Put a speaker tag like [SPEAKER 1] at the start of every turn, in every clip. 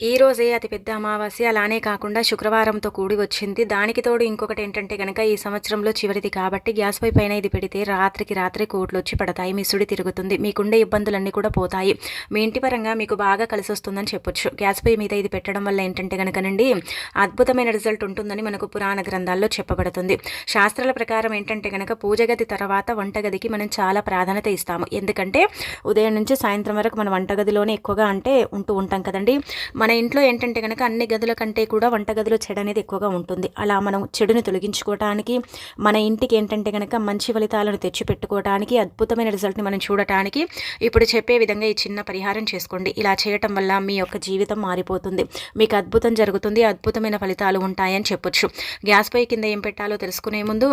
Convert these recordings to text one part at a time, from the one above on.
[SPEAKER 1] ఈ రోజే అతిపెద్ద అమావాస్య. అలానే కాకుండా శుక్రవారంతో కూడి వచ్చింది. దానికి తోడు ఇంకొకటేంటంటే గనక ఈ సంవత్సరంలో చివరిది కాబట్టి గ్యాస్ పొయ్యి పైన ఇది పెడితే రాత్రికి రాత్రే కోట్లొచ్చి పడతాయి. మీ సుడి తిరుగుతుంది. మీకుండే ఇబ్బందులన్నీ కూడా పోతాయి. మీ ఇంటి పరంగా మీకు బాగా కలిసొస్తుందని చెప్పొచ్చు. గ్యాస్ పొయ్యి మీద ఇది పెట్టడం వల్ల ఏంటంటే గనకనండి అద్భుతమైన రిజల్ట్ ఉంటుందని మనకు పురాణ గ్రంథాల్లో చెప్పబడుతుంది. శాస్త్రాల ప్రకారం ఏంటంటే గనక పూజ గది తర్వాత వంటగదికి మనం చాలా ప్రాధాన్యత ఇస్తాము. ఎందుకంటే ఉదయం నుంచి సాయంత్రం వరకు మన వంటగదిలోనే ఎక్కువగా ఉంటూ ఉంటాం కదండి. మన ఇంట్లో ఏంటంటే కనుక అన్ని గదుల కంటే కూడా వంటగదిలో చెడు అనేది ఎక్కువగా ఉంటుంది. అలా మనం చెడుని తొలగించుకోవటానికి, మన ఇంటికి ఏంటంటే కనుక మంచి ఫలితాలను తెచ్చిపెట్టుకోవడానికి, అద్భుతమైన రిజల్ట్ని మనం చూడటానికి ఇప్పుడు చెప్పే విధంగా ఈ చిన్న పరిహారం చేసుకోండి. ఇలా చేయటం వల్ల మీ యొక్క జీవితం మారిపోతుంది. మీకు అద్భుతం జరుగుతుంది. అద్భుతమైన ఫలితాలు ఉంటాయని చెప్పొచ్చు. గ్యాస్ పొయ్యి కింద ఏం పెట్టాలో తెలుసుకునే ముందు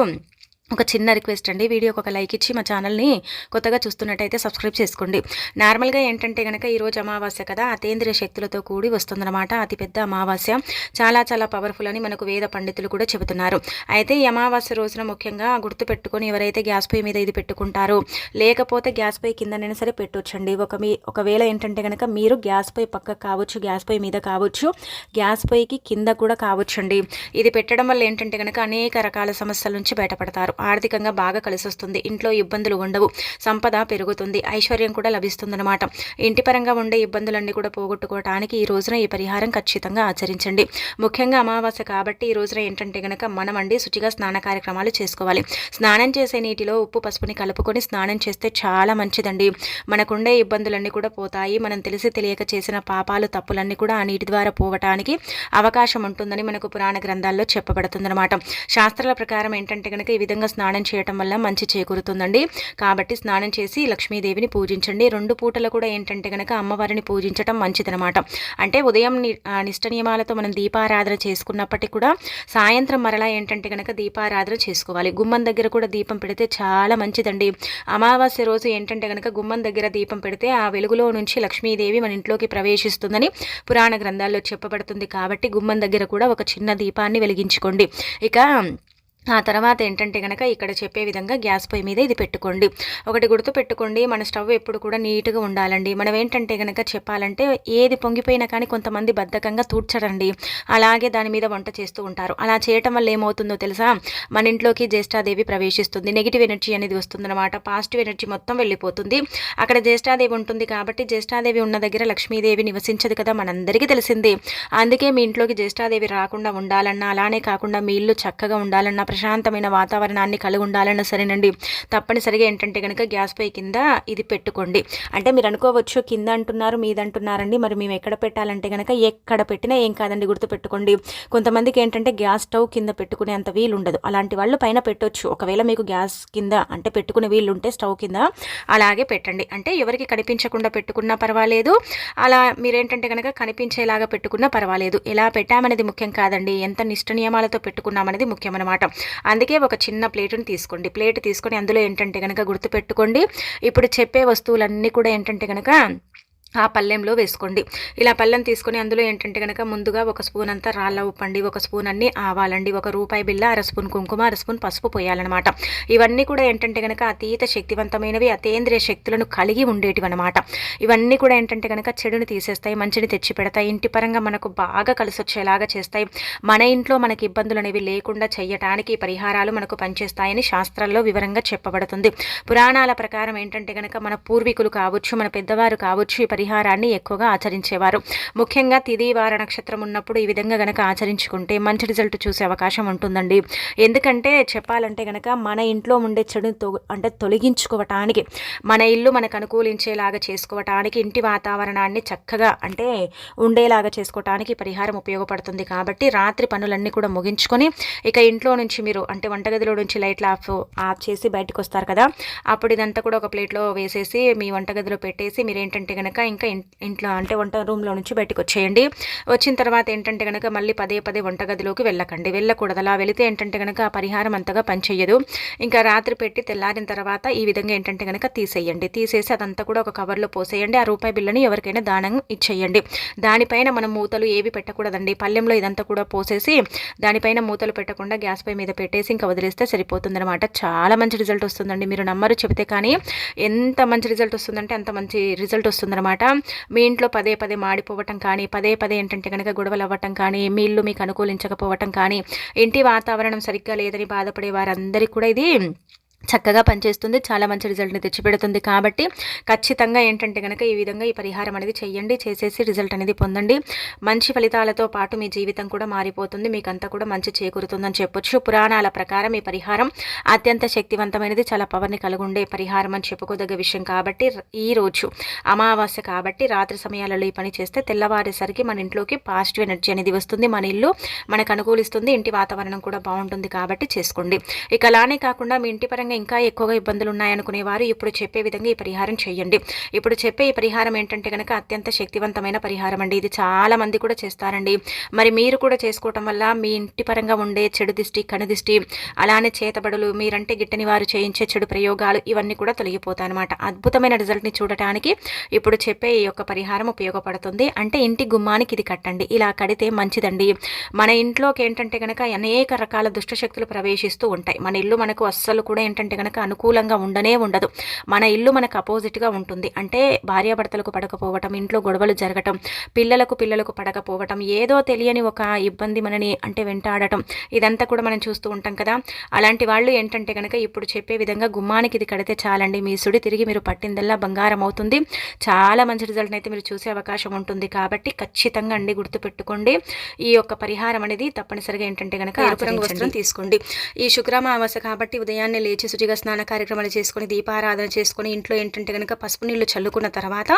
[SPEAKER 1] ఒక చిన్న రిక్వెస్ట్ అండి. వీడియోకి ఒక లైక్ ఇచ్చి మా ఛానల్ని కొత్తగా చూస్తున్నట్టయితే సబ్స్క్రైబ్ చేసుకోండి. నార్మల్గా ఏంటంటే కనుక ఈరోజు అమావాస్య కదా, అతీంద్రియ శక్తులతో కూడి వస్తుందన్నమాట. అతిపెద్ద అమావాస్య చాలా చాలా పవర్ఫుల్ అని మనకు వేద పండితులు కూడా చెబుతున్నారు. అయితే ఈ అమావాస్య రోజున ముఖ్యంగా గుర్తుపెట్టుకొని ఎవరైతే గ్యాస్ పొయ్యి మీద ఇది పెట్టుకుంటారో, లేకపోతే గ్యాస్ పొయ్యి కిందనైనా సరే పెట్టొచ్చండి. ఒకవేళ ఏంటంటే కనుక మీరు గ్యాస్ పొయ్యి పక్కకు కావచ్చు, గ్యాస్ పొయ్యి మీద కావచ్చు, గ్యాస్ పొయ్యికి కింద కూడా కావచ్చండి. ఇది పెట్టడం వల్ల ఏంటంటే కనుక అనేక రకాల సమస్యల నుంచి బయటపడతారు. ఆర్థికంగా బాగా కలిసి వస్తుంది. ఇంట్లో ఇబ్బందులు ఉండవు. సంపద పెరుగుతుంది. ఐశ్వర్యం కూడా లభిస్తుందన్నమాట. ఇంటి పరంగా ఉండే ఇబ్బందులన్నీ కూడా పోగొట్టుకోవడానికి ఈ రోజున ఈ పరిహారం ఖచ్చితంగా ఆచరించండి. ముఖ్యంగా అమావాస్య కాబట్టి ఈ రోజున ఏంటంటే గనక మనమండి శుచిగా స్నాన కార్యక్రమాలు చేసుకోవాలి. స్నానం చేసే నీటిలో ఉప్పు పసుపుని కలుపుకొని స్నానం చేస్తే చాలా మంచిదండి. మనకుండే ఇబ్బందులన్నీ కూడా పోతాయి. మనం తెలిసి తెలియక చేసిన పాపాలు తప్పులన్నీ కూడా ఆ నీటి ద్వారా పోవటానికి అవకాశం ఉంటుందని మనకు పురాణ గ్రంథాల్లో చెప్పబడుతుందన్నమాట. శాస్త్రాల ప్రకారం ఏంటంటే గనక ఈ విధంగా స్నానం చేయటం వల్ల మంచి చేకూరుతుందండి. కాబట్టి స్నానం చేసి లక్ష్మీదేవిని పూజించండి. 2 పూటలు కూడా ఏంటంటే గనక అమ్మవారిని పూజించటం మంచిదనమాట. అంటే ఉదయం నిష్ట నియమాలతో మనం దీపారాధన చేసుకున్నప్పటికీ కూడా సాయంత్రం మరలా ఏంటంటే గనక దీపారాధన చేసుకోవాలి. గుమ్మం దగ్గర కూడా దీపం పెడితే చాలా మంచిదండి. అమావాస్య రోజు ఏంటంటే గనక గుమ్మం దగ్గర దీపం పెడితే ఆ వెలుగులో నుంచి లక్ష్మీదేవి మన ఇంట్లోకి ప్రవేశిస్తుందని పురాణ గ్రంథాల్లో చెప్పబడుతుంది. కాబట్టి గుమ్మం దగ్గర కూడా ఒక చిన్న దీపాన్ని వెలిగించుకోండి. ఇక ఆ తర్వాత ఏంటంటే కనుక ఇక్కడ చెప్పే విధంగా గ్యాస్ పొయ్యి మీద ఇది పెట్టుకోండి. ఒకటి గుర్తు పెట్టుకోండి, మన స్టవ్ ఎప్పుడు కూడా నీట్గా ఉండాలండి. మనం ఏంటంటే కనుక చెప్పాలంటే ఏది పొంగిపోయినా కానీ కొంతమంది బద్ధకంగా తూడ్చరండి. అలాగే దాని మీద వంట చేస్తూ ఉంటారు. అలా చేయటం వల్ల ఏమవుతుందో తెలుసా, మన ఇంట్లోకి జ్యేష్ఠాదేవి ప్రవేశిస్తుంది. నెగిటివ్ ఎనర్జీ అనేది వస్తుందన్నమాట. పాజిటివ్ ఎనర్జీ మొత్తం వెళ్ళిపోతుంది. అక్కడ జ్యేష్ఠాదేవి ఉంటుంది కాబట్టి జ్యేష్ఠాదేవి ఉన్న దగ్గర లక్ష్మీదేవి నివసించదు కదా, మనందరికీ తెలిసింది. అందుకే మీ ఇంట్లోకి జ్యేష్ఠాదేవి రాకుండా ఉండాలన్నా, అలానే కాకుండా మీ ఇల్లు చక్కగా ఉండాలన్నా, ప్రశాంతమైన వాతావరణాన్ని కలిగి ఉండాలన్నా సరేనండి, తప్పనిసరిగా ఏంటంటే కనుక గ్యాస్ పొయ్యి కింద ఇది పెట్టుకోండి. అంటే మీరు అనుకోవచ్చు కింద అంటున్నారు మీద అంటున్నారండి, మరి మేము ఎక్కడ పెట్టాలంటే కనుక ఎక్కడ పెట్టినా ఏం కాదండి. గుర్తుపెట్టుకోండి, కొంతమందికి ఏంటంటే గ్యాస్ స్టవ్ కింద పెట్టుకునే అంత వీలు ఉండదు. అలాంటి వాళ్ళు పైన పెట్టొచ్చు. ఒకవేళ మీకు గ్యాస్ కింద అంటే పెట్టుకునే వీలు ఉంటే స్టవ్ కింద అలాగే పెట్టండి. అంటే ఎవరికి కనిపించకుండా పెట్టుకున్నా పర్వాలేదు, అలా మీరేంటంటే కనుక కనిపించేలాగా పెట్టుకున్నా పర్వాలేదు. ఎలా పెట్టామనేది ముఖ్యం కాదండి, ఎంత నిష్ట నియమాలతో పెట్టుకున్నామనేది ముఖ్యం అనమాట. అందుకే ఒక చిన్న ప్లేటుని తీసుకోండి. ప్లేట్ తీసుకొని అందులో ఏంటంటే కనుక గుర్తుపెట్టుకోండి, ఇప్పుడు చెప్పే వస్తువులన్నీ కూడా ఏంటంటే కనుక ఆ పళ్ళెంలో వేసుకోండి. ఇలా పళ్ళెం తీసుకొని అందులో ఏంటంటే కనుక ముందుగా 1 స్పూన్ అంతా రాళ్ళ ఉప్పండి, 1 స్పూన్ అన్ని ఆవాలండి, 1 రూపాయి బిళ్ళ, 1/2 స్పూన్ కుంకుమ, 1/2 స్పూన్ పసుపు పోయాలన్నమాట. ఇవన్నీ కూడా ఏంటంటే కనుక అతీత శక్తివంతమైనవి, అతేంద్రియ శక్తులను కలిగి ఉండేటివి అనమాట. ఇవన్నీ కూడా ఏంటంటే కనుక చెడుని తీసేస్తాయి, మంచిని తెచ్చి పెడతాయి, ఇంటి పరంగా మనకు బాగా కలిసి వచ్చేలాగా చేస్తాయి. మన ఇంట్లో మనకి ఇబ్బందులు అనేవి లేకుండా చేయటానికి ఈ పరిహారాలు మనకు పనిచేస్తాయని శాస్త్రాల్లో వివరంగా చెప్పబడుతుంది. పురాణాల ప్రకారం ఏంటంటే కనుక మన పూర్వీకులు కావచ్చు, మన పెద్దవారు కావచ్చు ఈ పరిహారాన్ని ఎక్కువగా ఆచరించేవారు. ముఖ్యంగా తిథి వార నక్షత్రం ఉన్నప్పుడు ఈ విధంగా గనక ఆచరించుకుంటే మంచి రిజల్ట్ చూసే అవకాశం ఉంటుందండి. ఎందుకంటే చెప్పాలంటే గనక మన ఇంట్లో ఉండే చెడుని అంటే తొలగించుకోవటానికి, మన ఇల్లు మనకు అనుకూలించేలాగా చేసుకోవటానికి, ఇంటి వాతావరణాన్ని చక్కగా అంటే ఉండేలాగా చేసుకోవటానికి పరిహారం ఉపయోగపడుతుంది. కాబట్టి రాత్రి పనులన్నీ కూడా ముగించుకొని ఇక ఇంట్లో నుంచి మీరు అంటే వంటగదిలో నుంచి లైట్లు ఆఫ్ చేసి బయటకు వస్తారు కదా, అప్పుడు ఇదంతా కూడా ఒక ప్లేట్లో వేసేసి మీ వంటగదిలో పెట్టేసి మీరు ఏంటంటే కనుక ఇంకా ఇంట్లో అంటే వంట రూమ్లో నుంచి బయటకు వచ్చేయండి. వచ్చిన తర్వాత ఏంటంటే కనుక మళ్ళీ పదే వంటగదిలోకి వెళ్ళకూడదు. అలా వెళితే ఏంటంటే కనుక ఆ పరిహారం అంతగా పనిచేయదు. ఇంకా రాత్రి పెట్టి తెల్లారిన తర్వాత ఈ విధంగా ఏంటంటే కనుక తీసేసి అదంతా కూడా ఒక కవర్లో పోసేయండి. ఆ రూపాయి బిళ్ళని ఎవరికైనా దానం ఇచ్చేయండి. దానిపైన మనం మూతలు ఏవి పెట్టకూడదండి. పళ్ళెంలో ఇదంతా కూడా పోసేసి దానిపైన మూతలు పెట్టకుండా గ్యాస్ పై మీద పెట్టేసి ఇంకా వదిలేస్తే సరిపోతుందన్నమాట. చాలా మంచి రిజల్ట్ వస్తుందండి. మీరు నమ్మరు చెబితే కానీ ఎంత మంచి రిజల్ట్ వస్తుందంటే అంత మంచి రిజల్ట్ వస్తుందన్నమాట. అనమాట. మీ ఇంట్లో పదే పదే మాడిపోవటం కానీ, పదే పదే ఏంటంటే కనుక గొడవలు అవ్వటం కానీ, మీ ఇల్లు మీకు అనుకూలించకపోవటం కానీ, ఇంటి వాతావరణం సరిగ్గా లేదని బాధపడే వారందరికీ కూడా ఇది చక్కగా పనిచేస్తుంది. చాలా మంచి రిజల్ట్‌ని తెచ్చిపెడుతుంది. కాబట్టి ఖచ్చితంగా ఏంటంటే గనక ఈ విధంగా ఈ పరిహారం అనేది చేయండి. చేసేసి రిజల్ట్ అనేది పొందండి. మంచి ఫలితాలతో పాటు మీ జీవితం కూడా మారిపోతుంది. మీకంతా కూడా మంచి చేకూరుతుందని చెప్పొచ్చు. పురాణాల ప్రకారం ఈ పరిహారం అత్యంత శక్తివంతమైనది, చాలా పవర్‌ని కలిగుండే పరిహారం అని చెప్పుకోదగ్గ విషయం కాబట్టి ఈరోజు అమావాస్య కాబట్టి రాత్రి సమయాలలో ఈ పని చేస్తే తెల్లవారేసరికి మన ఇంట్లోకి పాజిటివ్ ఎనర్జీ అనేది వస్తుంది. మన ఇల్లు మనకు అనుకూలిస్తుంది. ఇంటి వాతావరణం కూడా బాగుంటుంది కాబట్టి చేసుకోండి. ఇక అలానే కాకుండా మీ ఇంటి పరంగా ఇంకా ఎక్కువగా ఇబ్బందులు ఉన్నాయనుకునేవారు ఇప్పుడు చెప్పే విధంగా ఈ పరిహారం చేయండి. ఇప్పుడు చెప్పే ఈ పరిహారం ఏంటంటే కనుక అత్యంత శక్తివంతమైన పరిహారం అండి. ఇది చాలా మంది కూడా చేస్తారండి. మరి మీరు కూడా చేసుకోవటం వల్ల మీ ఇంటి పరంగా ఉండే చెడు దిష్టి, కనుదిష్టి, అలానే చేతబడులు, మీరంటే గిట్టని వారు చేయించే చెడు ప్రయోగాలు ఇవన్నీ కూడా తొలగిపోతాయి అనమాట. అద్భుతమైన రిజల్ట్ని చూడటానికి ఇప్పుడు చెప్పే ఈ యొక్క పరిహారం ఉపయోగపడుతుంది. అంటే ఇంటి గుమ్మానికి ఇది కట్టండి. ఇలా కడితే మంచిదండి. మన ఇంట్లోకి ఏంటంటే కనుక అనేక రకాల దుష్టశక్తులు ప్రవేశిస్తూ ఉంటాయి. మన ఇల్లు మనకు అస్సలు కూడా ఏంటంటే కనుక అనుకూలంగా ఉండదు. మన ఇల్లు మనకు అపోజిట్గా ఉంటుంది. అంటే భార్యాభర్తలకు పడకపోవటం, ఇంట్లో గొడవలు జరగటం, పిల్లలకు పడకపోవటం, ఏదో తెలియని ఒక ఇబ్బంది మనని అంటే వెంటాడటం, ఇదంతా కూడా మనం చూస్తూ ఉంటాం కదా. అలాంటి వాళ్ళు ఏంటంటే కనుక ఇప్పుడు చెప్పే విధంగా గుమ్మానికి ఇది కడితే చాలండి. మీ సుడి తిరిగి మీరు పట్టిందల్లా బంగారం అవుతుంది. చాలా మంచి రిజల్ట్ అయితే మీరు చూసే అవకాశం ఉంటుంది. కాబట్టి ఖచ్చితంగా అండి గుర్తుపెట్టుకోండి. ఈ యొక్క పరిహారం అనేది తప్పనిసరిగా ఏంటంటే కనుక ఎరుపు రంగు వస్త్రం తీసుకోండి. ఈ శుక్రమావాస్య కాబట్టి ఉదయాన్నే లేచి శుచిగా స్నాన కార్యక్రమాలు చేసుకొని, దీపారాధన చేసుకొని, ఇంట్లో ఏంటంటే కనుక పసుపు నీళ్లు చల్లుకున్న తర్వాత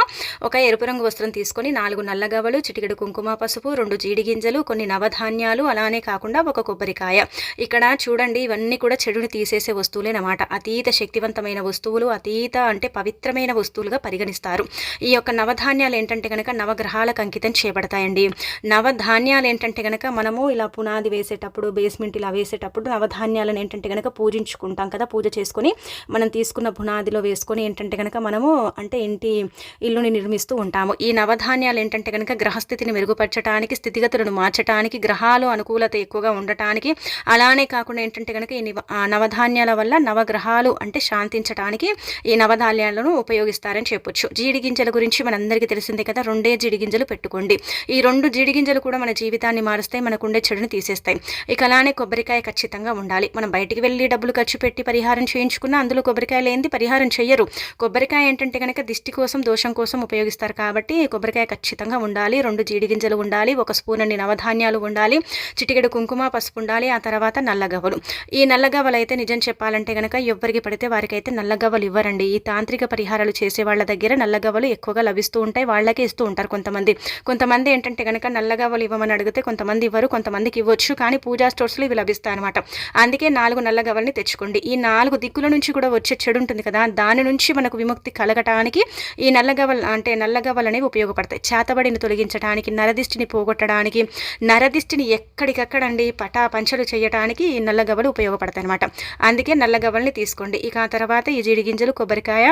[SPEAKER 1] ఒక ఎరుపు రంగు వస్త్రం తీసుకొని 4 నల్లగవ్వలు, చిటికెడు కుంకుమ పసుపు, 2 జీడి గింజలు, కొన్ని నవధాన్యాలు, అలానే కాకుండా ఒక కొబ్బరికాయ. ఇక్కడ చూడండి ఇవన్నీ కూడా చెడుని తీసేసే వస్తువులేనమాట. అతీత శక్తివంతమైన వస్తువులు, అతీత అంటే పవిత్రమైన వస్తువులుగా పరిగణిస్తారు. ఈ యొక్క నవధాన్యాలు ఏంటంటే కనుక నవగ్రహాలకు అంకితం చేయబడతాయండి. నవధాన్యాలు ఏంటంటే కనుక మనము ఇలా పునాది వేసేటప్పుడు, బేస్మెంట్ ఇలా వేసేటప్పుడు నవధాన్యాలను ఏంటంటే కనుక పూజించుకుంటాం కదా. పూజ చేసుకొని మనం తీసుకున్న పునాదిలో వేసుకొని ఏంటంటే కనుక మనము అంటే ఇల్లుని నిర్మిస్తూ ఉంటాము. ఈ నవధాన్యాలు ఏంటంటే కనుక గ్రహస్థితిని మెరుగుపరచడానికి, స్థితిగతులను మార్చడానికి, గ్రహాలు అనుకూలత ఎక్కువగా ఉండటానికి, అలానే కాకుండా ఏంటంటే కనుక ఈ నవధాన్యాల వల్ల నవగ్రహాలు అంటే శాంతించడానికి ఈ నవధాన్యాలను ఉపయోగిస్తారని చెప్పొచ్చు. జీడి గింజల గురించి మనందరికీ తెలిసిందే కదా. 2 జీడి గింజలు పెట్టుకోండి. ఈ 2 జీడి గింజలు కూడా మన జీవితాన్ని మారుస్తాయి, మనకుండే చెడుని తీసేస్తాయి. ఇక అలానే కొబ్బరికాయ ఖచ్చితంగా ఉండాలి. మనం బయటికి వెళ్ళి డబ్బులు ఖర్చు పెట్టి పరిహారం చేయించుకున్న అందులో కొబ్బరికాయ లేనిది పరిహారం చెయ్యరు. కొబ్బరికాయ ఏంటంటే కనుక దిష్టి కోసం, దోషం కోసం ఉపయోగిస్తారు కాబట్టి కొబ్బరికాయ ఖచ్చితంగా ఉండాలి. 2 జీడి గింజలు ఉండాలి, 1 స్పూన్ అన్ని నవధాన్యాలు ఉండాలి, చిటికెడు కుంకుమ పసుపు ఉండాలి, ఆ తర్వాత నల్లగవ్వలు. ఈ నల్లగవ్వలు అయితే నిజం చెప్పాలంటే కనుక ఎవరికి పడితే వారికైతే నల్లగవ్వలు ఇవ్వరండి. ఈ తాంత్రిక పరిహారాలు చేసే వాళ్ళ దగ్గర నల్లగవ్వలు ఎక్కువగా లభిస్తూ ఉంటాయి. వాళ్ళకే ఇస్తూ ఉంటారు కొంతమంది ఏంటంటే కనుక నల్లగవ్వలు ఇవ్వమని అడిగితే కొంతమంది ఇవ్వరు, కొంతమందికి ఇవ్వచ్చు. కానీ పూజా స్టోర్స్లో ఇవి లభిస్తాయి అనమాట. అందుకే 4 నల్లగవ్వల్ని తెచ్చుకోండి. ఈ 4 దిక్కుల నుంచి కూడా వచ్చే చెడు ఉంటుంది కదా, దాని నుంచి మనకు విముక్తి కలగటానికి ఈ నల్లగవ్వలు అనేవి ఉపయోగపడతాయి. చేతబడిని తొలగించడానికి, నరదిష్టిని పోగొట్టడానికి, నరదిష్టిని ఎక్కడికక్కడండి పంచలు చేయడానికి ఈ నల్లగవ్వలు ఉపయోగపడతాయి అనమాట. అందుకే నల్లగవ్వల్ని తీసుకోండి. ఇక ఆ తర్వాత ఈ జీడి గింజలు, కొబ్బరికాయ,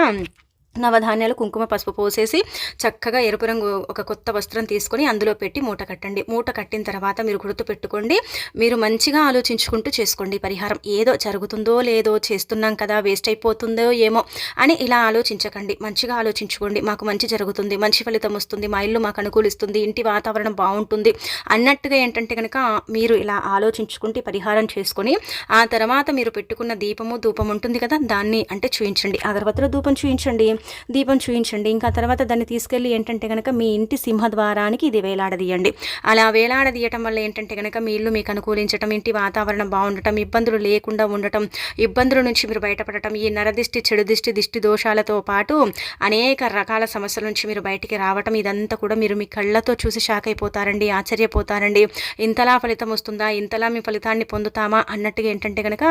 [SPEAKER 1] నవధాన్యాలు, కుంకుమ పసుపు పోసేసి చక్కగా ఎరుపు రంగు ఒక కొత్త వస్త్రం తీసుకొని అందులో పెట్టి మూట కట్టండి. మూట కట్టిన తర్వాత మీరు గుర్తు పెట్టుకోండి, మీరు మంచిగా ఆలోచించుకుంటూ చేసుకోండి. పరిహారం ఏదో జరుగుతుందో లేదో, చేస్తున్నాం కదా వేస్ట్ అయిపోతుందో ఏమో అని ఇలా ఆలోచించకండి. మంచిగా ఆలోచించుకోండి. మాకు మంచి జరుగుతుంది, మంచి ఫలితం వస్తుంది, మా ఇల్లు మాకు అనుకూలిస్తుంది, ఇంటి వాతావరణం బాగుంటుంది అన్నట్టుగా ఏంటంటే కనుక మీరు ఇలా ఆలోచించుకుంటే పరిహారం చేసుకొని ఆ తర్వాత మీరు పెట్టుకున్న దీపము, ధూపం ఉంటుంది కదా, దాన్ని అంటే చూయించండి. అగరబత్తుల ధూపం చూయించండి, దీపం చూయించండి. ఇంకా తర్వాత దాన్ని తీసుకెళ్ళి ఏంటంటే కనుక మీ ఇంటి సింహద్వారానికి ఇది వేలాడదీయండి. అలా వేలాడదీయటం వల్ల ఏంటంటే కనుక మీ ఇల్లు మీకు అనుకూలించటం, ఇంటి వాతావరణం బాగుండటం, ఇబ్బందులు లేకుండా ఉండటం, ఇబ్బందుల నుంచి మీరు బయటపడటం, ఈ నరదిష్టి, చెడు దిష్టి, దిష్టి దోషాలతో పాటు అనేక రకాల సమస్యల నుంచి మీరు బయటికి రావటం, ఇదంతా కూడా మీరు మీ కళ్ళతో చూసి షాక్ అయిపోతారండి, ఆశ్చర్యపోతారండి. ఇంతలా ఫలితం వస్తుందా, ఇంతలా మీ ఫలితాన్ని పొందుతామా అన్నట్టుగా ఏంటంటే కనుక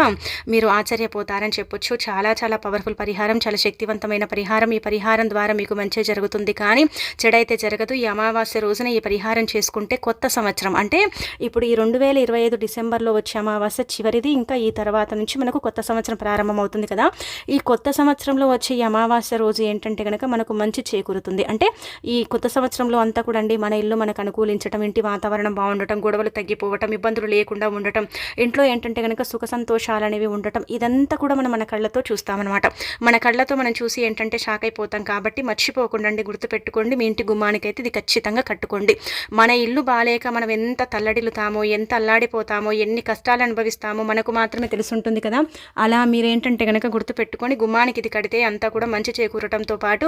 [SPEAKER 1] మీరు ఆశ్చర్యపోతారని చెప్పొచ్చు. చాలా చాలా పవర్ఫుల్ పరిహారం, చాలా శక్తివంతమైన పరిహారం. ఈ పరిహారం ద్వారా మీకు మంచి జరుగుతుంది, కానీ చెడైతే జరగదు. ఈ అమావాస్య రోజున ఈ పరిహారం చేసుకుంటే కొత్త సంవత్సరం అంటే ఇప్పుడు ఈ 2025 డిసెంబర్లో వచ్చే అమావాస్య చివరిది. ఇంకా ఈ తర్వాత నుంచి మనకు కొత్త సంవత్సరం ప్రారంభం అవుతుంది కదా. ఈ కొత్త సంవత్సరంలో వచ్చే ఈ అమావాస్య రోజు ఏంటంటే కనుక మనకు మంచి చేకూరుతుంది. అంటే ఈ కొత్త సంవత్సరంలో అంతా కూడా అండి మన ఇల్లు మనకు అనుకూలించడం, ఇంటి వాతావరణం బాగుండటం, గొడవలు తగ్గిపోవటం, ఇబ్బందులు లేకుండా ఉండటం, ఇంట్లో ఏంటంటే కనుక సుఖ సంతోషాలు అనేవి ఉండటం, ఇదంతా కూడా మనం మన కళ్ళతో చూస్తామన్నమాట. మన కళ్ళతో మనం చూసి ఏంటంటే షాక్ అయిపోతాం. కాబట్టి మర్చిపోకుండా గుర్తుపెట్టుకోండి, మీ ఇంటి గుమ్మానికైతే ఇది ఖచ్చితంగా కట్టుకోండి. మన ఇల్లు బాలేక మనం ఎంత తల్లడిల్లుతామో, ఎంత అల్లాడిపోతామో, ఎన్ని కష్టాలు అనుభవిస్తామో మనకు మాత్రమే తెలుసుంటుంది కదా. అలా మీరేంటంటే కనుక గుర్తుపెట్టుకొని గుమ్మానికి ఇది కడితే అంతా కూడా మంచి చేకూరటంతో పాటు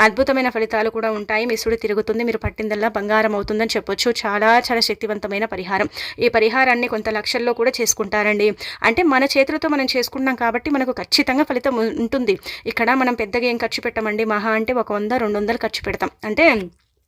[SPEAKER 1] అద్భుతమైన ఫలితాలు కూడా ఉంటాయి. మీ సుడి తిరుగుతుంది, మీరు పట్టిందల్లా బంగారం అవుతుందని చెప్పొచ్చు. చాలా చాలా శక్తివంతమైన పరిహారం. ఈ పరిహారాన్ని కొంత లక్షల్లో కూడా చేసుకుంటారండి. అంటే మన చేతులతో మనం చేసుకుంటున్నాం కాబట్టి మనకు ఖచ్చితంగా ఫలితం ఉంటుంది. ఇక్కడ మనం పెద్దగా ఏం ఖర్చు పెట్టమండి. మహా అంటే 100-200 ఖర్చు పెడతాం. అంటే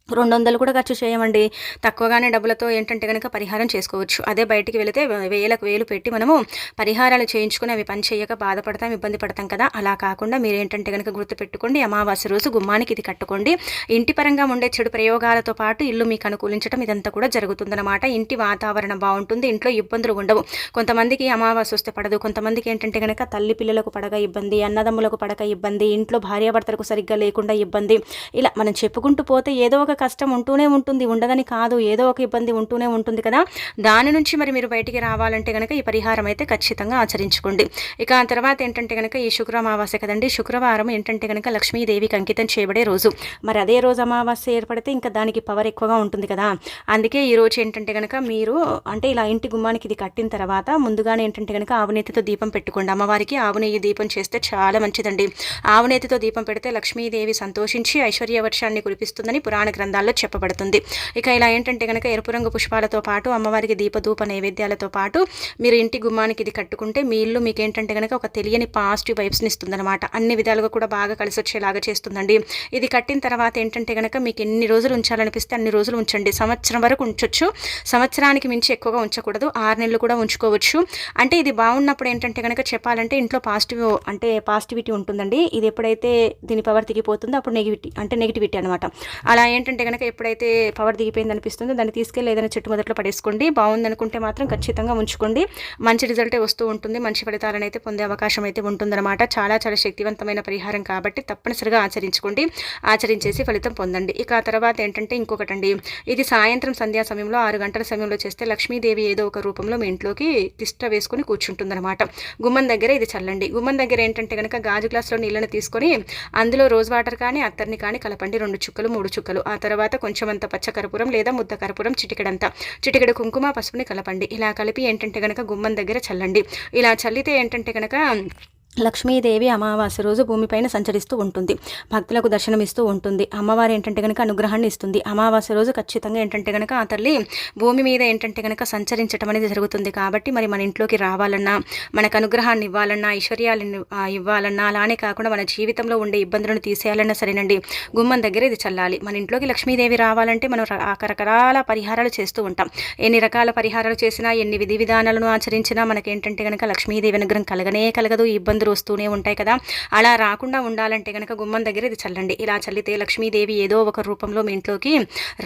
[SPEAKER 1] 200 కూడా ఖర్చు చేయమండి. తక్కువగానే డబ్బులతో ఏంటంటే కనుక పరిహారం చేసుకోవచ్చు. అదే బయటికి వెళితే వేలకు వేలు పెట్టి మనము పరిహారాలు చేయించుకుని అవి పని చేయక బాధపడతాం, ఇబ్బంది పడతాం కదా. అలా కాకుండా మీరేంటంటే కనుక గుర్తుపెట్టుకోండి, అమావాస్య రోజు గుమ్మానికి ఇది కట్టుకోండి. ఇంటి పరంగా ఉండే చెడు ప్రయోగాలతో పాటు ఇల్లు మీకు అనుకూలించడం ఇదంతా కూడా జరుగుతుందన్నమాట. ఇంటి వాతావరణం బాగుంటుంది, ఇంట్లో ఇబ్బందులు ఉండవు. కొంతమందికి అమావాస్య వస్తే పడదు, కొంతమందికి ఏంటంటే కనుక తల్లి పిల్లలకు పడక ఇబ్బంది, అన్నదమ్ములకు పడక ఇబ్బంది, ఇంట్లో భార్యాభర్తలకు సరిగ్గా లేకుండా ఇబ్బంది, ఇలా మనం చెప్పుకుంటూ పోతే ఏదో ఒక కష్టం ఉంటూనే ఉంటుంది, ఉండదని కాదు, ఏదో ఒక ఇబ్బంది ఉంటూనే ఉంటుంది కదా. దాని నుంచి మరి మీరు బయటికి రావాలంటే కనుక ఈ పరిహారం అయితే ఖచ్చితంగా ఆచరించుకోండి. ఇక ఆ తర్వాత ఏంటంటే కనుక ఈ అమావాస్య కదండి, శుక్రవారం ఏంటంటే కనుక లక్ష్మీదేవికి అంకితం చేయబడే రోజు. మరి అదే రోజు అమావాస్య ఏర్పడితే ఇంకా దానికి పవర్ ఎక్కువగా ఉంటుంది కదా. అందుకే ఈ రోజు ఏంటంటే కనుక మీరు అంటే ఇలా ఇంటి గుమ్మానికి ఇది కట్టిన తర్వాత ముందుగానే ఏంటంటే కనుక ఆవునేతితో దీపం పెట్టుకోండి. అమ్మవారికి ఆవు నెయ్యి దీపం చేస్తే చాలా మంచిదండి. ఆవునేతితో దీపం పెడితే లక్ష్మీదేవి సంతోషించి ఐశ్వర్య వర్షాన్ని కురిపిస్తుందని పురాణ గ్రంథాల్లో చెప్పబడుతుంది. ఇక ఇలా ఏంటంటే కనుక ఎరుపు రంగు పుష్పాలతో పాటు అమ్మవారికి దీపధూప నైవేద్యాలతో పాటు మీరు ఇంటి గుమ్మానికి ఇది కట్టుకుంటే మీ ఇల్లు మీకు ఏంటంటే కనుక ఒక తెలియని పాజిటివ్ వైబ్స్ని ఇస్తుందన్నమాట. అన్ని విధాలుగా కూడా బాగా కలిసి వచ్చేలాగా చేస్తుందండి. ఇది కట్టిన తర్వాత ఏంటంటే కనుక మీకు ఎన్ని రోజులు ఉంచాలనిపిస్తే అన్ని రోజులు ఉంచండి. సంవత్సరం వరకు ఉంచొచ్చు, సంవత్సరానికి మించి ఎక్కువగా ఉంచకూడదు. 6 నెలలు కూడా ఉంచుకోవచ్చు. అంటే ఇది బాగున్నప్పుడు ఏంటంటే కనుక చెప్పాలంటే ఇంట్లో పాజిటివిటీ ఉంటుందండి. ఇది ఎప్పుడైతే దీని పవర్ దిగిపోతుందో అప్పుడు నెగిటివిటీ అనమాట. అలా ఏంటంటే కనుక ఎప్పుడైతే పవర్ దిగిపోయింది అనిపిస్తుందో దాన్ని తీసుకెళ్ళి ఏదైనా చెట్టు మొదట్లో పడేసుకోండి. బాగుందనుకుంటే మాత్రం ఖచ్చితంగా ఉంచుకోండి. మంచి రిజల్టే వస్తూ ఉంటుంది, మంచి ఫలితాలను అయితే పొందే అవకాశం అయితే ఉంటుందన్నమాట. చాలా చాలా శక్తివంతమైన పరిహారం కాబట్టి తప్పనిసరిగా ఆచరించుకోండి. ఆచరించేసి ఫలితం పొందండి. ఇక ఆ తర్వాత ఏంటంటే ఇంకొకటండి, ఇది సాయంత్రం సంధ్యా సమయంలో 6 గంటల సమయంలో చేస్తే లక్ష్మీదేవి ఏదో ఒక రూపంలో మీ ఇంట్లోకి తిష్ట వేసుకుని కూర్చుంటుందన్నమాట. గుమ్మం దగ్గర ఇది చల్లండి. గుమ్మం దగ్గర ఏంటంటే కనుక గాజు గ్లాసులో నీళ్ళని తీసుకొని అందులో రోజ్ వాటర్ కానీ అత్తర్ని కానీ కలపండి. 2 చుక్కలు 3 చుక్కలు. ఆ తర్వాత కొంచెం అంత పచ్చకర్పూరం లేదా ముద్ద కర్పూరం చిటికెడు కుంకుమ పసుపుని కలపండి. ఇలా కలిపి ఏంటంటే కనుక గుమ్మం దగ్గర చల్లండి. ఇలా చల్లితే ఏంటంటే కనుక లక్ష్మీదేవి అమావాస్య రోజు భూమిపైన సంచరిస్తూ ఉంటుంది, భక్తులకు దర్శనమిస్తూ ఉంటుంది. అమ్మవారు ఏంటంటే కనుక అనుగ్రహాన్ని ఇస్తుంది. అమావాస్య రోజు ఖచ్చితంగా ఏంటంటే కనుక ఆ తల్లి భూమి మీద ఏంటంటే కనుక సంచరించడం అనేది జరుగుతుంది. కాబట్టి మరి మన ఇంట్లోకి రావాలన్నా, మనకు అనుగ్రహాన్ని ఇవ్వాలన్నా, ఐశ్వర్యాలను ఇవ్వాలన్నా, అలానే కాకుండా మన జీవితంలో ఉండే ఇబ్బందులను తీసేయాలన్నా సరేనండి, గుమ్మం దగ్గర ఇది చల్లాలి. మన ఇంట్లోకి లక్ష్మీదేవి రావాలంటే మనం రకరకాల పరిహారాలు చేస్తూ ఉంటాం. ఎన్ని రకాల పరిహారాలు చేసినా, ఎన్ని విధి విధానాలను ఆచరించినా మనకేంటంటే కనుక లక్ష్మీదేవి అనుగ్రహం కలగదు. ఇబ్బందులు వస్తూనే ఉంటాయి కదా. అలా రాకుండా ఉండాలంటే కనుక గుమ్మం దగ్గర ఇది చల్లండి. ఇలా చల్లితే లక్ష్మీదేవి ఏదో ఒక రూపంలో మీ ఇంట్లోకి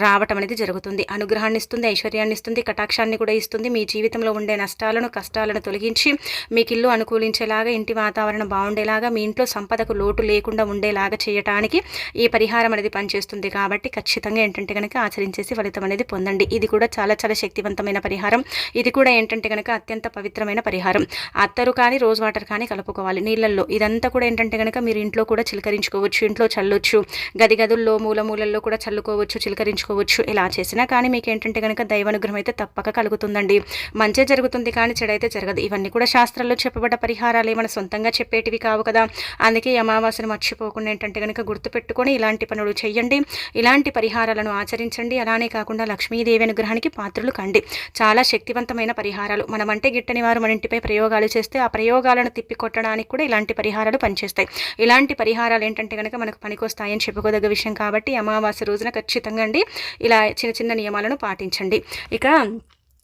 [SPEAKER 1] రావటం అనేది జరుగుతుంది. అనుగ్రహాన్ని ఇస్తుంది, ఐశ్వర్యాన్ని ఇస్తుంది, కటాక్షాన్ని కూడా ఇస్తుంది. మీ జీవితంలో ఉండే నష్టాలను కష్టాలను తొలగించి మీకు ఇల్లు అనుకూలించేలాగా, ఇంటి వాతావరణం బాగుండేలాగా, మీ ఇంట్లో సంపదకు లోటు లేకుండా ఉండేలాగా చేయటానికి ఈ పరిహారం అనేది పనిచేస్తుంది. కాబట్టి ఖచ్చితంగా ఏంటంటే కనుక ఆచరించేసి ఫలితం అనేది పొందండి. ఇది కూడా చాలా చాలా శక్తివంతమైన పరిహారం. ఇది కూడా ఏంటంటే కనుక అత్యంత పవిత్రమైన పరిహారం. అత్తరు కానీ రోజ్ వాటర్ కానీ కలుపుకోవాలి నీళ్ళల్లో. ఇదంతా కూడా ఏంటంటే కనుక మీరు ఇంట్లో కూడా చిలకరించుకోవచ్చు, ఇంట్లో చల్లొచ్చు, గదుల్లో మూలల్లో కూడా చల్లుకోవచ్చు, చిలకరించుకోవచ్చు. ఇలా చేసినా కానీ మీకు ఏంటంటే కనుక దైవానుగ్రహం అయితే తప్పక కలుగుతుందండి. మంచి జరుగుతుంది కానీ చెడైతే జరగదు. ఇవన్నీ కూడా శాస్త్రాల్లో చెప్పబడ్డ పరిహారాలే, మన సొంతంగా చెప్పేటివి కావు కదా. అందుకే అమావాస్యను మర్చిపోకుండా ఏంటంటే కనుక గుర్తుపెట్టుకొని ఇలాంటి పనులు చేయండి, ఇలాంటి పరిహారాలను ఆచరించండి. అలానే కాకుండా లక్ష్మీదేవి అనుగ్రహానికి పాత్రలు కండి. చాలా శక్తివంతమైన పరిహారాలు. మనమంటే గిట్టని వారు మన ఇంటిపై ప్రయోగాలు చేస్తే ఆ ప్రయోగాలను తిప్పికొట్టడానికి కూడా ఇలాంటి పరిహారాలు పనిచేస్తాయి. ఇలాంటి పరిహారాలు ఏంటంటే కనుక మనకు పనికొస్తాయని చెప్పుకోదగ్గ విషయం. కాబట్టి అమావాస్య రోజున ఖచ్చితంగా అండి ఇలా చిన్న చిన్న నియమాలను పాటించండి. ఇక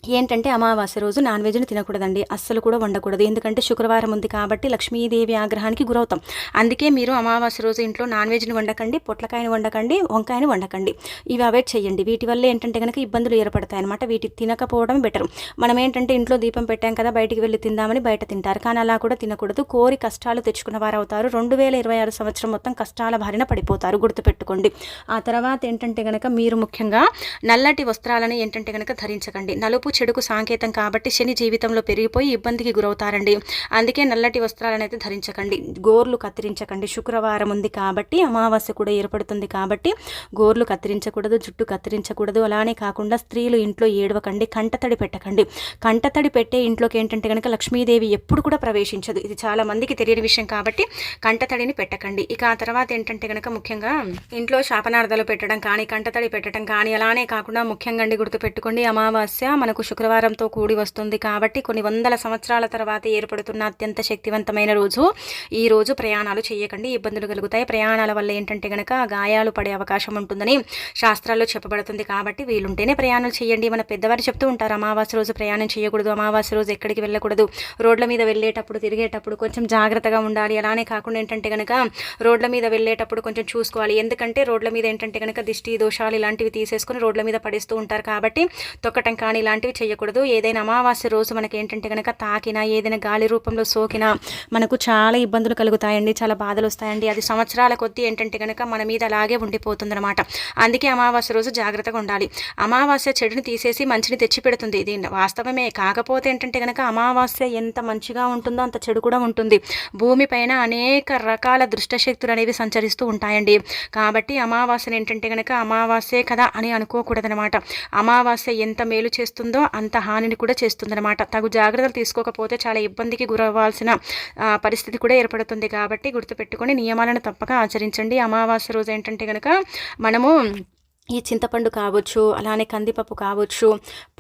[SPEAKER 1] ఏంటంటే అమావాస్య రోజు నాన్ వెజ్ని తినకూడదండి, అస్సలు కూడా వండకూడదు. ఎందుకంటే శుక్రవారం ఉంది కాబట్టి లక్ష్మీదేవి ఆగ్రహానికి గురవుతాం. అందుకే మీరు అమావాస్య రోజు ఇంట్లో నాన్ వెజ్ని వండకండి, పొట్లకాయని వండకండి, వంకాయని వండకండి. ఇవి అవాయిడ్ చేయండి. వీటి వల్ల ఏంటంటే కనుక ఇబ్బందులు ఏర్పడతాయి అనమాట. వీటి తినకపోవడం బెటర్. మనం ఏంటంటే ఇంట్లో దీపం పెట్టాం కదా, బయటికి వెళ్ళి తిందామని బయట తింటారు. కానీ అలా కూడా తినకూడదు. కోరి కష్టాలు తెచ్చుకున్న వారు అవుతారు. 2026 సంవత్సరం మొత్తం కష్టాల బారిన పడిపోతారు. గుర్తుపెట్టుకోండి. ఆ తర్వాత ఏంటంటే కనుక మీరు ముఖ్యంగా నల్లటి వస్త్రాలను ఏంటంటే కనుక ధరించకండి. నలుపు ఎరుపు చెడుకు సంకేతం కాబట్టి శని జీవితంలో పెరిగిపోయి ఇబ్బందికి గురవుతారండి. అందుకే నల్లటి వస్త్రాలను అయితే ధరించకండి, గోర్లు కత్తిరించకండి. శుక్రవారం ఉంది కాబట్టి అమావాస్య కూడా ఏర్పడుతుంది కాబట్టి గోర్లు కత్తిరించకూడదు, జుట్టు కత్తిరించకూడదు. అలానే కాకుండా స్త్రీలు ఇంట్లో ఏడవకండి, కంటతడి పెట్టకండి. కంటతడి పెట్టే ఇంట్లోకి ఏంటంటే కనుక లక్ష్మీదేవి ఎప్పుడు కూడా ప్రవేశించదు. ఇది చాలా మందికి తెలియని విషయం కాబట్టి కంటతడిని పెట్టకండి. ఇక ఆ తర్వాత ఏంటంటే కనుక ముఖ్యంగా ఇంట్లో శాపనార్థాలు పెట్టడం కానీ, కంటతడి పెట్టడం కానీ, అలానే కాకుండా ముఖ్యంగా గుర్తుపెట్టుకోండి, అమావాస్య మనకు శుక్రవారంతో కూడి వస్తుంది కాబట్టి కొన్ని వందల సంవత్సరాల తర్వాత ఏర్పడుతున్న అత్యంత శక్తివంతమైన రోజు. ఈ రోజు ప్రయాణాలు చేయకండి, ఇబ్బందులు కలుగుతాయి. ప్రయాణాల వల్ల ఏంటంటే కనుక గాయాలు పడే అవకాశం ఉంటుందని శాస్త్రాల్లో చెప్పబడుతుంది కాబట్టి వీలుంటేనే ప్రయాణాలు చేయండి. మన పెద్దవారు చెప్తూ ఉంటారు, అమావాస్య రోజు ప్రయాణం చేయకూడదు, అమావాస్య రోజు ఎక్కడికి వెళ్ళకూడదు, రోడ్ల మీద వెళ్ళేటప్పుడు తిరిగేటప్పుడు కొంచెం జాగ్రత్తగా ఉండాలి. అలానే కాకుండా ఏంటంటే కనుక రోడ్ల మీద వెళ్ళేటప్పుడు కొంచెం చూసుకోవాలి. ఎందుకంటే రోడ్ల మీద ఏంటంటే కనుక దిష్టి దోషాలు ఇలాంటివి తీసేసుకుని రోడ్ల మీద పడేస్తూ ఉంటారు కాబట్టి తొక్కటం కానీ ఇలాంటివి చేయకూడదు. ఏదైనా అమావాస్య రోజు మనకి ఏంటంటే కనుక తాకినా, ఏదైనా గాలి రూపంలో సోకినా మనకు చాలా ఇబ్బందులు కలుగుతాయండి, చాలా బాధలు వస్తాయండి. అది సంవత్సరాల కొద్దీ ఏంటంటే కనుక మన మీద అలాగే ఉండిపోతుంది అనమాట. అందుకే అమావాస్య రోజు జాగ్రత్తగా ఉండాలి. అమావాస్య చెడుని తీసేసి మంచిని తెచ్చి పెడుతుంది, ఇది వాస్తవమే. కాకపోతే ఏంటంటే కనుక అమావాస్య ఎంత మంచిగా ఉంటుందో అంత చెడు కూడా ఉంటుంది. భూమిపైన అనేక రకాల దుష్టశక్తులు అనేవి సంచరిస్తూ ఉంటాయండి. కాబట్టి అమావాస్యను ఏంటంటే కనుక అమావాస్యే కదా అని అనుకోకూడదనమాట. అమావాస్య ఎంత మేలు చేస్తుందో అంత హానిని కూడా చేస్తుందన్నమాట. తగు జాగ్రత్తలు తీసుకోకపోతే చాలా ఇబ్బందికి గురవ్వాల్సిన పరిస్థితి కూడా ఏర్పడుతుంది. కాబట్టి గుర్తుపెట్టుకొని నియమాలను తప్పక ఆచరించండి. అమావాస్య రోజు ఏంటంటే కనుక మనము ఈ చింతపండు కావచ్చు, అలానే కందిపప్పు కావచ్చు,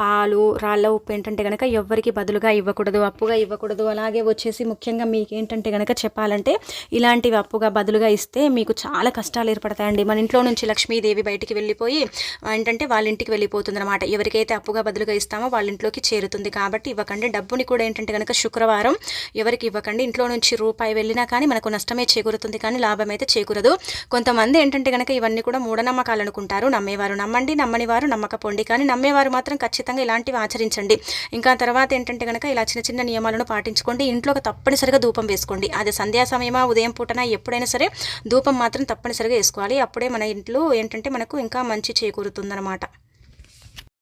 [SPEAKER 1] పాలు, రాళ్ళ ఉప్పు ఏంటంటే కనుక ఎవ్వరికి బదులుగా ఇవ్వకూడదు, అప్పుగా ఇవ్వకూడదు. అలాగే వచ్చేసి ముఖ్యంగా మీకు ఏంటంటే కనుక చెప్పాలంటే ఇలాంటివి అప్పుగా బదులుగా ఇస్తే మీకు చాలా కష్టాలు ఏర్పడతాయండి. మన ఇంట్లో నుంచి లక్ష్మీదేవి బయటికి వెళ్ళిపోయి ఏంటంటే వాళ్ళ ఇంటికి వెళ్ళిపోతుంది అనమాట. ఎవరికైతే అప్పుగా బదులుగా ఇస్తామో వాళ్ళ ఇంట్లోకి చేరుతుంది. కాబట్టి ఇవ్వకండి. డబ్బుని కూడా ఏంటంటే కనుక శుక్రవారం ఎవరికి ఇవ్వకండి. ఇంట్లో నుంచి రూపాయి వెళ్ళినా కానీ మనకు నష్టమే చేకూరుతుంది, కానీ లాభం అయితే చేకూరదు. కొంతమంది ఏంటంటే కనుక ఇవన్నీ కూడా మూఢనమ్మకాలు అనుకుంటారు. నమ్మేవారు నమ్మండి, నమ్మని వారు నమ్మకపోండి. కానీ నమ్మేవారు మాత్రం ఖచ్చితంగా ఇలాంటివి ఆచరించండి. ఇంకా తర్వాత ఏంటంటే కనుక ఇలా చిన్న చిన్న నియమాలను పాటించుకోండి. ఇంట్లోకి తప్పనిసరిగా ధూపం వేసుకోండి. అది సంధ్యా సమయమా, ఉదయం పూటనా, ఎప్పుడైనా సరే ధూపం మాత్రం తప్పనిసరిగా వేసుకోవాలి. అప్పుడే మన ఇంట్లో ఏంటంటే మనకు ఇంకా మంచి చేకూరుతుందన్నమాట.